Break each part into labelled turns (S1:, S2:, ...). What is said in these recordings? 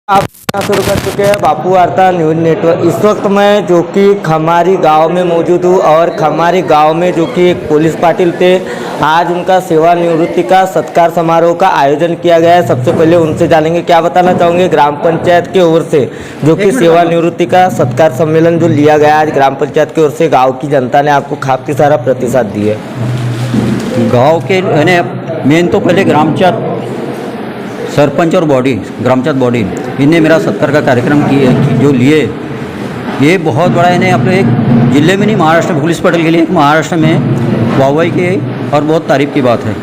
S1: आप शुरू कर चुके हैं बापू वार्ता न्यूज नेटवर्क। इस वक्त मैं जो कि खमारी गांव में मौजूद हूँ और खमारी गांव में जो कि एक पुलिस पाटिल थे, आज उनका सेवानिवृत्ति का सत्कार समारोह का आयोजन किया गया है। सबसे पहले उनसे जानेंगे क्या बताना चाहोगे ग्राम पंचायत की ओर से जो कि सेवानिवृत्ति का सत्कार सम्मेलन जो लिया गया आज ग्राम पंचायत की ओर से, गाँव की जनता ने आपको काफ़ी सारा प्रतिसाद दिया है।
S2: गांव के मेन तो पहले ग्राम पंचायत सरपंच और बॉडी ग्राम पंचायत बॉडी इनने मेरा सत्कार का कार्यक्रम किए जो लिए, ये बहुत बड़ा इन्हें अपने एक जिले में नहीं महाराष्ट्र में पुलिस पटेल के लिए महाराष्ट्र में वाहवाही की और बहुत तारीफ की बात है।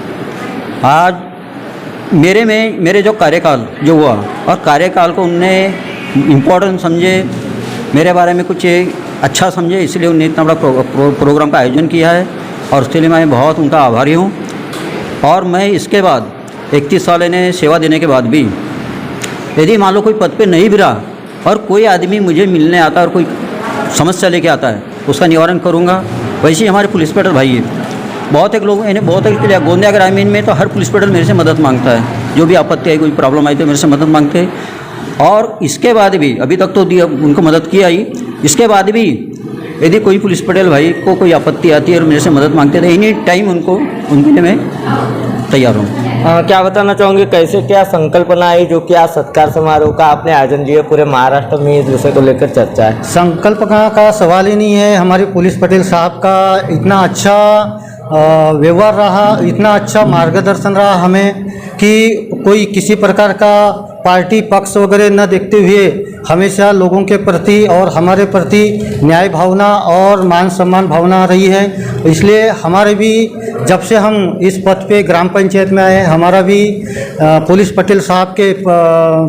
S2: आज मेरे जो कार्यकाल जो हुआ और कार्यकाल को उनने इम्पोर्टेंट समझे, मेरे बारे में कुछ अच्छा समझे, इसलिए उन्होंने इतना बड़ा प्रोग्राम का आयोजन किया है और उसके लिए मैं बहुत उनका आभारी हूँ। और मैं इसके बाद 31 साल इन्हें सेवा देने के बाद भी यदि मान लो कोई पद पे नहीं भी रहा और कोई आदमी मुझे मिलने आता और कोई समस्या लेके आता है उसका निवारण करूँगा। वैसे ही हमारे पुलिस पटेल भाई बहुत एक लोग इन्हें बहुत एक गोंदिया ग्रामीण में तो हर पुलिस पटेल मेरे से मदद मांगता है, जो भी आपत्ति आई कोई प्रॉब्लम आई तो मेरे से मदद मांगते हैं। और इसके बाद भी अभी तक तो उनको मदद की आई, इसके बाद भी यदि कोई पुलिस पटेल भाई को कोई आपत्ति आती है और मेरे से मदद मांगते हैं तो एनी टाइम उनके लिए मैं तैयार हूँ।
S1: क्या बताना चाहोगे कैसे क्या संकल्पना आई जो कि आज सत्कार समारोह का आपने आयोजन किया, पूरे महाराष्ट्र में इस विषय को लेकर चर्चा है?
S3: संकल्पना का सवाल ही नहीं है। हमारे पुलिस पटेल साहब का इतना अच्छा व्यवहार रहा, इतना अच्छा मार्गदर्शन रहा हमें कि कोई किसी प्रकार का पार्टी पक्ष वगैरह न देखते हुए हमेशा लोगों के प्रति और हमारे प्रति न्याय भावना और मान सम्मान भावना रही है। इसलिए हमारे भी जब से हम इस पद पे ग्राम पंचायत में आए, हमारा भी पुलिस पटेल साहब के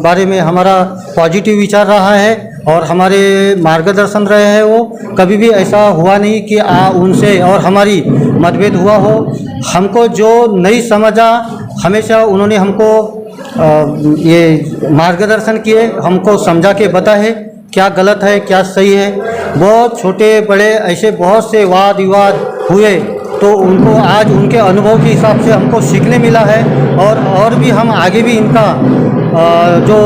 S3: बारे में हमारा पॉजिटिव विचार रहा है और हमारे मार्गदर्शन रहे हैं। वो कभी भी ऐसा हुआ नहीं कि उनसे और हमारी मतभेद हुआ हो। हमको जो नहीं समझा हमेशा उन्होंने हमको ये मार्गदर्शन किए, हमको समझा के बताए क्या गलत है क्या सही है। बहुत छोटे बड़े ऐसे बहुत से वाद विवाद हुए तो उनको आज उनके अनुभव के हिसाब से हमको सीखने मिला है और भी हम आगे भी इनका जो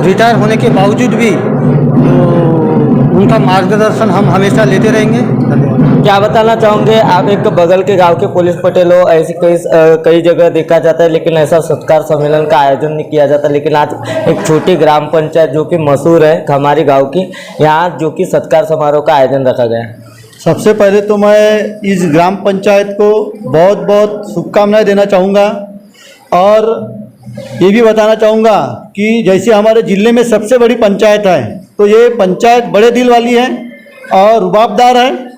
S3: रिटायर होने के बावजूद भी उनका मार्गदर्शन हम हमेशा लेते रहेंगे।
S1: क्या बताना चाहोगे, आप एक बगल के गांव के पुलिस पटेल हो, ऐसी कई जगह देखा जाता है लेकिन ऐसा सत्कार सम्मेलन का आयोजन नहीं किया जाता, लेकिन आज एक छोटी ग्राम पंचायत जो कि मशहूर है खमारी गांव की, यहाँ जो कि सत्कार समारोह का आयोजन रखा गया है।
S4: सबसे पहले तो मैं इस ग्राम पंचायत को बहुत बहुत शुभकामनाएं देना चाहूँगा और ये भी बताना चाहूँगा कि जैसे हमारे ज़िले में सबसे बड़ी पंचायत है तो ये पंचायत बड़े दिल वाली है और रुबाबदार है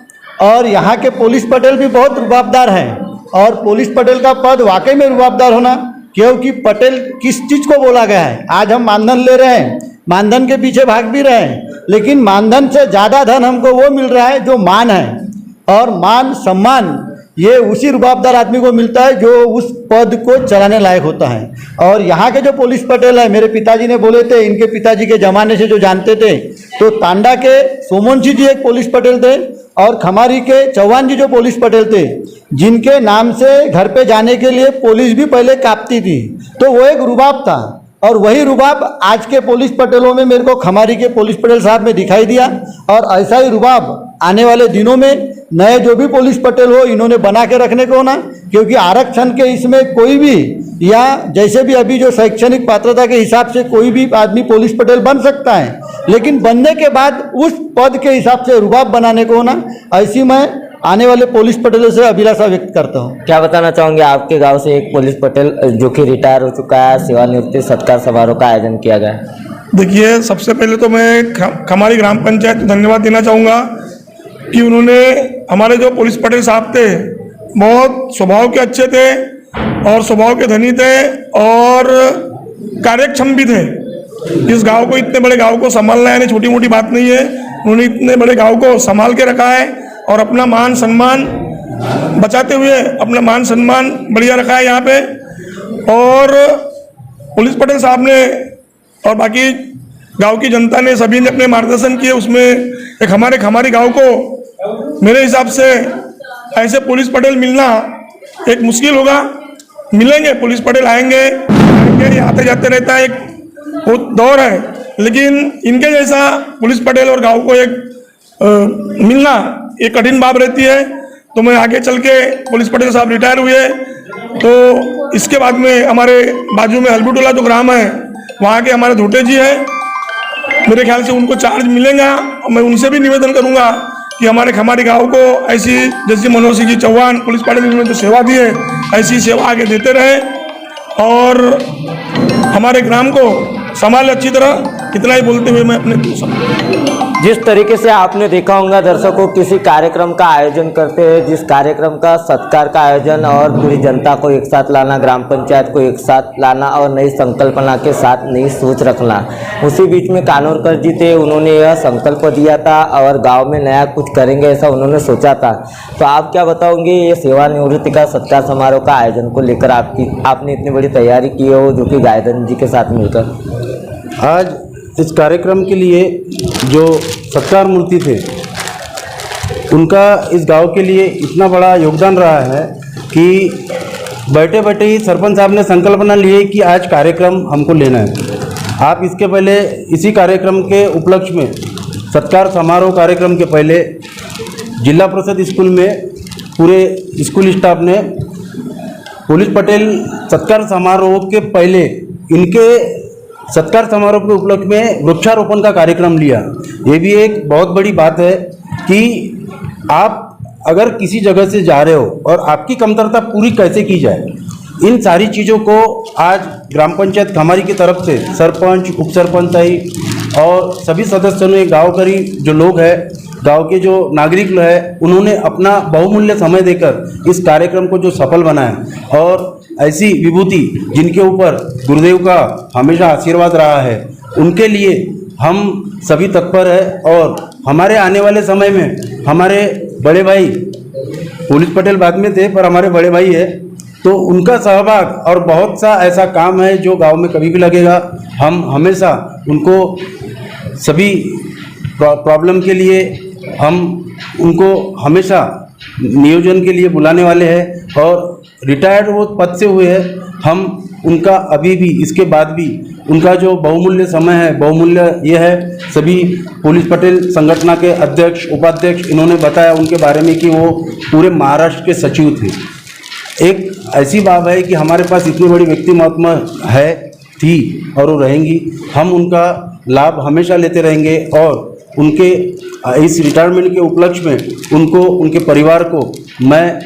S4: और यहाँ के पुलिस पटेल भी बहुत रुबाबदार हैं और पुलिस पटेल का पद वाकई में रुबाबदार होना, क्योंकि पटेल किस चीज़ को बोला गया है। आज हम मानधन ले रहे हैं, मानधन के पीछे भाग भी रहे हैं, लेकिन मानधन से ज़्यादा धन हमको वो मिल रहा है जो मान है, और मान सम्मान ये उसी रुबाबदार आदमी को मिलता है जो उस पद को चलाने लायक होता है। और यहाँ के जो पुलिस पटेल है, मेरे पिताजी ने बोले थे, इनके पिताजी के ज़माने से जो जानते थे तो तांडा के सोमवंशी जी एक पुलिस पटेल थे और खमारी के चौहान जी जो पुलिस पटेल थे, जिनके नाम से घर पे जाने के लिए पुलिस भी पहले कांपती थी, तो वो एक रुबाब था। और वही रुबाब आज के पुलिस पटेलों में मेरे को खमारी के पुलिस पटेल साहब में दिखाई दिया और ऐसा ही रुबाब आने वाले दिनों में नए जो भी पुलिस पटेल हो इन्होंने बना के रखने को ना, क्योंकि आरक्षण के इसमें कोई भी या जैसे भी अभी जो शैक्षणिक पात्रता के हिसाब से कोई भी आदमी पुलिस पटेल बन सकता है, लेकिन बनने के बाद उस पद के हिसाब से रुबाब बनाने को ना, ऐसी मैं आने वाले पुलिस पटेलों से अभिलाषा व्यक्त करता हूँ।
S1: क्या बताना चाहोगे, आपके गांव से एक पुलिस पटेल जो कि रिटायर हो चुका है, सेवानिवृत्ति सत्कार समारोह का आयोजन किया गया है?
S5: देखिए, सबसे पहले तो मैं खमारी ग्राम पंचायत को धन्यवाद देना चाहूँगा कि उन्होंने हमारे जो पुलिस पटेल साहब थे बहुत स्वभाव के अच्छे थे और स्वभाव के धनी थे और कार्यक्षम भी थे। इस गांव को, इतने बड़े गांव को संभालना यानी छोटी मोटी बात नहीं है। उन्होंने इतने बड़े गांव को संभाल के रखा है और अपना मान सम्मान बचाते हुए अपना मान सम्मान बढ़िया रखा है यहाँ पे। और पुलिस पटेल साहब ने और बाकी गांव की जनता ने सभी ने अपने मार्गदर्शन किए। उसमें एक हमारे खमारी गांव को मेरे हिसाब से ऐसे पुलिस पटेल मिलना एक मुश्किल होगा। मिलेंगे पुलिस पटेल, आएंगे आते जाते रहता है। एक वो दौर है, लेकिन इनके जैसा पुलिस पटेल और गांव को एक मिलना एक कठिन बात रहती है। तो मैं आगे चल के पुलिस पटेल साहब रिटायर हुए, तो इसके बाद में हमारे बाजू में हल्बुटोला जो ग्राम है वहाँ के हमारे धोटे जी हैं, मेरे ख्याल से उनको चार्ज मिलेगा। और मैं उनसे भी निवेदन करूँगा कि हमारे खमारी गांव को ऐसी, जैसे मनोज सिंह जी चौहान पुलिस पार्टी ने जो सेवा दी है, ऐसी सेवा आगे देते रहे और हमारे ग्राम को संभाले अच्छी तरह। इतना ही बोलते हुए मैं अपने
S1: जिस तरीके से आपने देखा होगा दर्शकों, किसी कार्यक्रम का आयोजन करते हैं, जिस कार्यक्रम का सत्कार का आयोजन और पूरी जनता को एक साथ लाना, ग्राम पंचायत को एक साथ लाना और नई संकल्पना के साथ नई सोच रखना, उसी बीच में कानोरकर जी थे, उन्होंने यह संकल्प दिया था और गांव में नया कुछ करेंगे ऐसा उन्होंने सोचा था। तो आप क्या बताओगे ये सेवानिवृत्ति का सत्कार समारोह का आयोजन को लेकर आपने इतनी बड़ी तैयारी की हो, जो कि गायधन जी के साथ मिलकर?
S6: आज इस कार्यक्रम के लिए जो सत्कार मूर्ति थे उनका इस गांव के लिए इतना बड़ा योगदान रहा है कि बैठे बैठे ही सरपंच साहब ने संकल्पना ली है कि आज कार्यक्रम हमको लेना है। आप इसके पहले इसी कार्यक्रम के उपलक्ष्य में सत्कार समारोह कार्यक्रम के पहले जिला परिषद स्कूल में पूरे स्कूल स्टाफ ने पुलिस पटेल सत्कार समारोह के पहले इनके सत्कार समारोह के उपलक्ष्य में वृक्षारोपण का कार्यक्रम लिया। ये भी एक बहुत बड़ी बात है कि आप अगर किसी जगह से जा रहे हो और आपकी कमतरता पूरी कैसे की जाए, इन सारी चीज़ों को आज ग्राम पंचायत खमारी की तरफ से सरपंच, उप सरपंच और सभी सदस्यों ने, गाँव करी जो लोग हैं, गांव के जो नागरिक है, उन्होंने अपना बहुमूल्य समय देकर इस कार्यक्रम को जो सफल बनाया और ऐसी विभूति जिनके ऊपर गुरुदेव का हमेशा आशीर्वाद रहा है, उनके लिए हम सभी तत्पर है। और हमारे आने वाले समय में हमारे बड़े भाई, पुलिस पटेल बाद में थे पर हमारे बड़े भाई है, तो उनका सहभाग और बहुत सा ऐसा काम है जो गांव में कभी भी लगेगा। हम हमेशा उनको सभी प्रॉब्लम के लिए हम उनको हमेशा नियोजन के लिए बुलाने वाले हैं और रिटायर्ड वो पद से हुए हैं। हम उनका अभी भी, इसके बाद भी उनका जो बहुमूल्य समय है, बहुमूल्य ये है। सभी पुलिस पटेल संगठन के अध्यक्ष, उपाध्यक्ष, इन्होंने बताया उनके बारे में कि वो पूरे महाराष्ट्र के सचिव थे। एक ऐसी बात है कि हमारे पास इतनी बड़ी व्यक्तिमत्व है, थी और वो रहेंगी। हम उनका लाभ हमेशा लेते रहेंगे और उनके इस रिटायरमेंट के उपलक्ष्य में उनको, उनके परिवार को मैं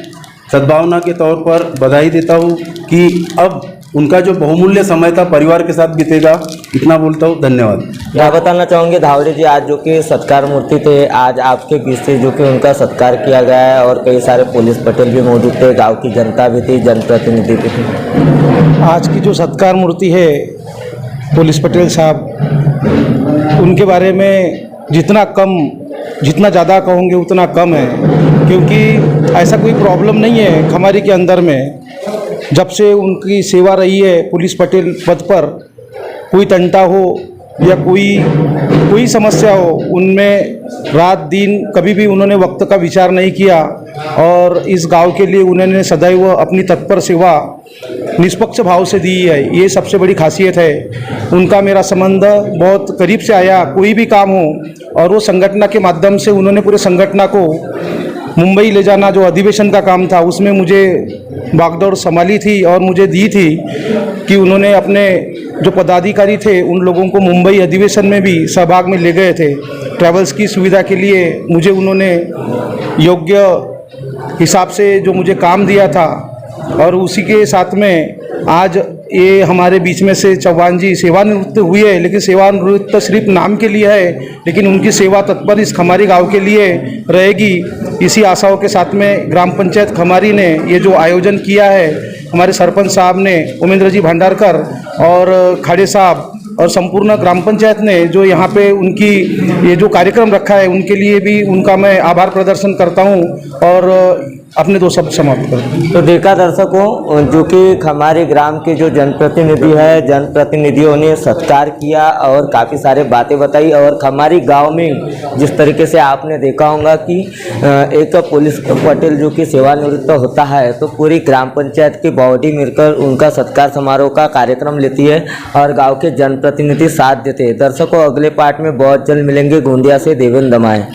S6: सद्भावना के तौर पर बधाई देता हूँ कि अब उनका जो बहुमूल्य समय था परिवार के साथ बीतेगा। इतना बोलता हूँ, धन्यवाद।
S1: क्या बताना चाहूँगे धावड़े जी, आज जो कि सत्कार मूर्ति थे, आज आपके बीच से जो कि उनका सत्कार किया गया है और कई सारे पुलिस पटेल भी मौजूद थे, गांव की जनता भी थी, जनप्रतिनिधि भी थे।
S7: आज की जो सत्कार मूर्ति है पुलिस पटेल साहब, उनके बारे में जितना ज़्यादा कहूँगे उतना कम है, क्योंकि ऐसा कोई प्रॉब्लम नहीं है खमारी के अंदर में। जब से उनकी सेवा रही है पुलिस पटेल पद पर, कोई तंटा हो या कोई समस्या हो, उनमें रात दिन कभी भी उन्होंने वक्त का विचार नहीं किया और इस गांव के लिए उन्होंने सदैव अपनी तत्पर सेवा निष्पक्ष भाव से दी है। ये सबसे बड़ी खासियत है। उनका मेरा संबंध बहुत करीब से आया, कोई भी काम हो, और वो संगठन के माध्यम से उन्होंने पूरे संगठन को मुंबई ले जाना, जो अधिवेशन का काम था उसमें मुझे भागदौड़ संभाली थी और मुझे दी थी कि उन्होंने अपने जो पदाधिकारी थे उन लोगों को मुंबई अधिवेशन में भी सहभाग में ले गए थे। ट्रैवल्स की सुविधा के लिए मुझे उन्होंने योग्य हिसाब से जो मुझे काम दिया था और उसी के साथ में आज ये हमारे बीच में से चौहान जी सेवानिवृत्त हुए हैं, लेकिन सेवानिवृत्त सिर्फ नाम के लिए है, लेकिन उनकी सेवा तत्पर इस खमारी गांव के लिए रहेगी। इसी आशाओं के साथ में ग्राम पंचायत खमारी ने ये जो आयोजन किया है, हमारे सरपंच साहब ने, उमेंद्र जी भंडारकर और खाड़े साहब और संपूर्ण ग्राम पंचायत ने जो यहाँ पे उनकी ये जो कार्यक्रम रखा है, उनके लिए भी उनका मैं आभार प्रदर्शन करता हूँ। और अपने दो शब्द समाप्त कर दूँ।
S1: तो देखा दर्शकों, जो कि हमारे ग्राम के जो जनप्रतिनिधि है, जनप्रतिनिधियों ने सत्कार किया और काफ़ी सारे बातें बताई। और हमारी गांव में जिस तरीके से आपने देखा होगा कि एक पुलिस पटेल जो कि सेवानिवृत्त होता है तो पूरी ग्राम पंचायत की बॉडी मिलकर उनका सत्कार समारोह का कार्यक्रम लेती है और गाँव के जनप्रतिनिधि साथ देते हैं। दर्शकों, अगले पार्ट में बहुत जल्द मिलेंगे। गोंदिया से देवेंद्र दमाए।